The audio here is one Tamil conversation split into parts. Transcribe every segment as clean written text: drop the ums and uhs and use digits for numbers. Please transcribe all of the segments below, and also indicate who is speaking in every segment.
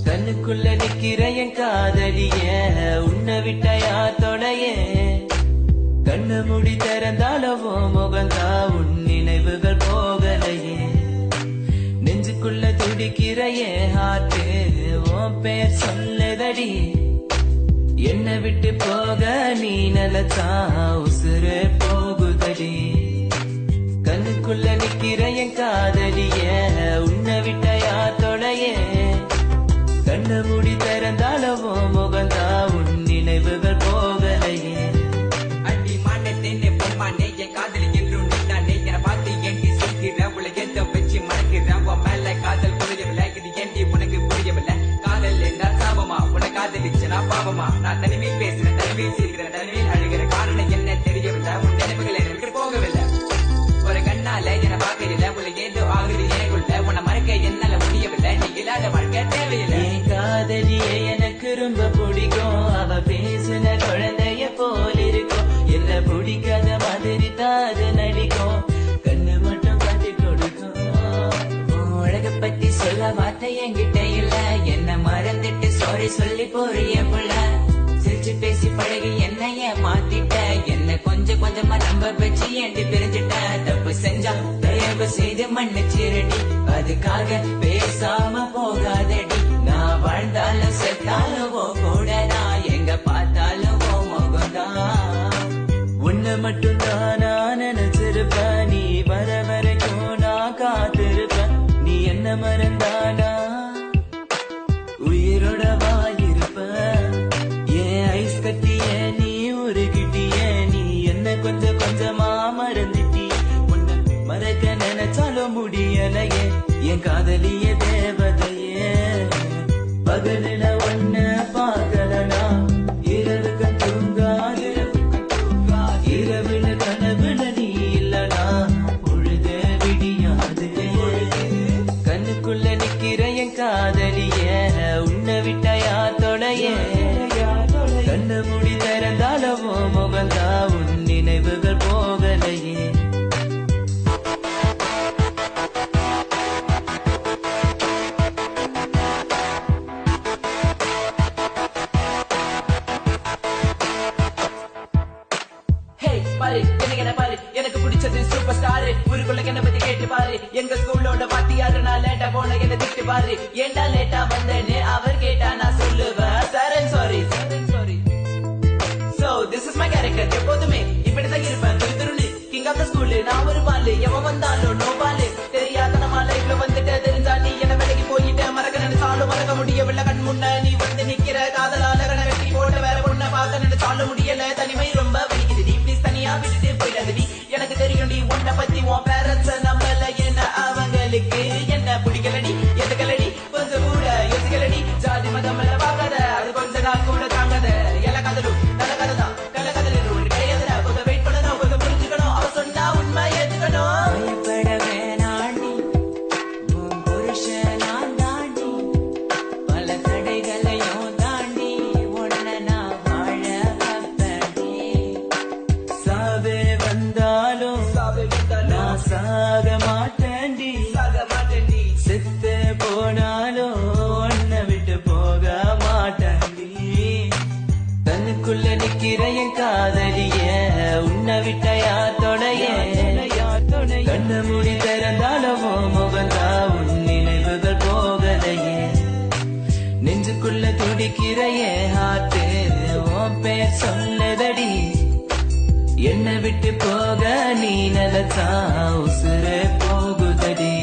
Speaker 1: கண்ணுக்குள்ள நிக்கிற என் காதலிய உன்னை விட்ட யார் தொடைய கண்ணு முடி திறந்தாலவோ முகந்தா உன் நினைவுகள் போகலையே நெஞ்சுக்குள்ள துடிக்கிற என் ஹார்ட் உன் பேர் சொல்லுதடி என்னை விட்டு போக நீ நிலத்தா உசுறு போகுதடி கண்ணுக்குள்ள நிக்கிற என் காதலிய உன்னை விட்ட யார் தொடைய கண்ணு மூடி திறந்தாலவோ முகந்தா உன் நினைவுகள் போகலையே
Speaker 2: அடி மானே பொம்மானே என் காதலி என்றும் நீதானே என பார்த்து ஏண்டி சிரிக்கிற உள்ள எந்த வச்சு மறக்கிற உன் மேல காதல் புரியவில்லை இது ஏண்டி உனக்கு புரியவில்லை காதல் என்ன சாபமா உன காதலிச்சனா பாவமா நான் தனிமையில் பேசுறேன் தனிமையில் சிரிக்கிறேன் தனிமையில் அழுகிற காரணம் என்ன தெரியவில்லை உன் நினைவுகள் எனக்கு போகவில்லை ஒரு கண்ணால என பார்க்கல உள்ள ஏதோ ஆகுது எனக்குள்ள உன்னை மறக்க என்னால முடியவில்லை நீ இல்லாத வாழ்க்கை தேவையில்லை
Speaker 1: காதலியே எனக்கு ரொம்ப பிடிக்கும் அவ பேசுன குழந்தைய போல் இருக்கும் என்ன பிடிக்காத மாதிரி தாது நடிக்கும் கண்ணு மட்டும் காட்டி கொடுக்கும்
Speaker 2: உலக பத்தி சொல்ல வார்த்தை என்கிட்ட இல்ல என்ன மறந்துட்டு சாரி சொல்லி போறிய புள்ள சிரிச்சு பேசி பழகி என்னைய மாத்திட்ட என்ன கொஞ்சம் கொஞ்சமா நம்ப வச்சு ஏண்டி பிரிஞ்சிட்ட தப்பு செஞ்சா தயவு செய்து மன்னிச்சிரடி அதுக்காக பேசாம போகாதடி நான் வாழ்ந்தாலும் செத்தாலும் கூட நான் எங்க பார்த்தாலும் முகம்தான்
Speaker 1: உன்னை மட்டும் தானா நினைச்சிருப்ப நீ வர வரைக்கும் நான் காத்திருப்ப நீ என்ன மறந்தானா உயிரோட வாயிருப்ப ஏன் ஐஸ் கட்டிய நீ உருகிட்டிய நீ என்ன கொஞ்சம் கொஞ்சமா மறந்துட்டிய உன்னை மறக்க நினைச்சாலும் முடியலையே என் காதலிய தேவதையே பகலில ஒன்ன பார்க்கலனா இரவுக்கு தூங்காது இரவுல கனவுல நீ இல்லனா பொழுது விடியாது கண்ணுக்குள்ள நிக்கிற என் காதலிய உன்னை விட்ட யார் தொடைய கண்ணு முடி திறந்தாலவோ முகந்தா உன் நினைவுகள் போகலையே
Speaker 2: பாரு என்ன பாரு எனக்கு பிடிச்சது சூப்பர் ஸ்டார் ஊருக்குள்ள என்ன பத்தி கேட்டு பாரு எங்க ஸ்கூலோட வாத்தியாரு நான் லேட்டா போன என்ன திட்டு பாரு ஏண்டா லேட்டா வந்தேன்னு அவர் கேட்டா நான் சொல்லுவேன் sorry sorry so this is my character எப்போதுமே இப்படிதான் இருப்பேன் திருத்துருன்னு கிங் ஆஃப் த ஸ்கூல் நான் ஒரு பாலு எவன் வந்தாலும் நோ பாலு தெரியாத நம்ம லைஃப்ல வந்துட்டு தெரிஞ்சா நீ என்ன விலகி போயிட்ட மறக்க நினைச்சாலும் மறக்க முடியவில்லை கண் முன்ன நீ வந்து நிக்கிற காதலால கண்ண வெட்டி போட்ட வேற பொண்ணை பார்க்க நினைச்சாலும் முடியல தனிமை ரொம்ப விட்டுட்டு போயிடாதடி எனக்கு தெரியும் நீ உன்னை பத்தி உன் பேரண்ட்ஸ் நம்மள என்ன அவங்களுக்கு என்ன பிடிக்கலடி எதுக்கலடி கொஞ்சம் கூட யோசிக்கலடி ஜாதி மதம் எல்லாம் பார்க்காத அது கொஞ்ச நாள் கூட தாங்காத எல்லா கதலும் நல்ல கதை தான் கள்ள கதல் ஒன்று கிடையாதுடா கொஞ்சம் வெயிட் பண்ணணும் கொஞ்சம் புரிஞ்சுக்கணும் அவ சொன்னா உண்மை ஏத்துக்கணும்
Speaker 1: பயப்பட வேணாண்டி உன் புருஷன் நான் தாண்டி பல தடைகளையும் தாண்டி உன்னை நான் வாழ வைப்பேன்டி சாவே வந்தாலும் நான் சாக மாட்டேன்டி செத்து போனாலும் உன்னை விட்டு போக மாட்டேன்டி தன்னுக்குள்ள நிக்கிற என் காதலிய உன்னை விட்ட யார் தொடைய கண்ணு மூடி திறந்தாலவோ முகந்தா உன் நினைவுகள் போகலையே நெஞ்சுக்குள்ள துடிக்கிற என் ஹார்ட் உன் பேர் சொல்லுதடி என்னை விட்டு போக நீ நிலத்தா உசுறு போகுதடி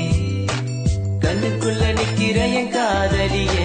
Speaker 1: கண்ணுக்குள்ள நிக்கிற என் காதலிய